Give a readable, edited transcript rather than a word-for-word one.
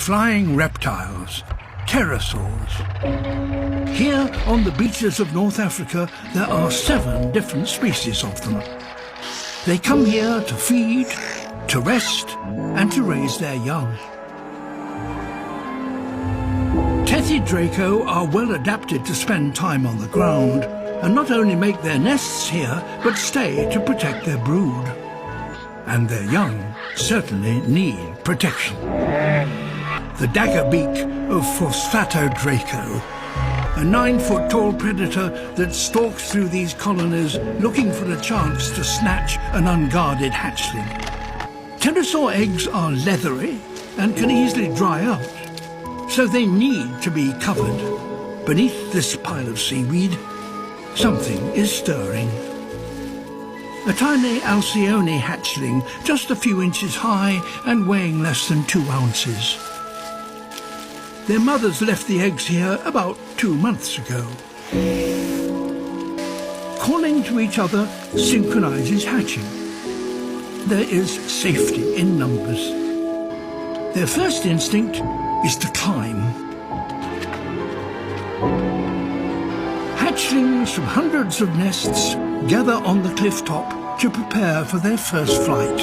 flying reptiles, pterosaurs. Here on the beaches of North Africa, there are 7 different species of them. They come here to feed, to rest, and to raise their young. Tethid Draco are well adapted to spend time on the ground, and not only make their nests here, but stay to protect their brood. And their young certainly need protection. The dagger beak of Phosphato Draco, a 9-foot-tall predator that stalks through these colonies looking for a chance to snatch an unguarded hatchling. Pterosaur eggs are leathery and can easily dry out, so they need to be covered. Beneath this pile of seaweed, something is stirring. A tiny Alcyone hatchling, just a few inches high and weighing less than 2 ounces. Their mothers left the eggs here about 2 months ago. Calling to each other synchronizes hatching. There is safety in numbers. Their first instinct is to climb. Hatchlings from hundreds of nests gather on the cliff top to prepare for their first flight.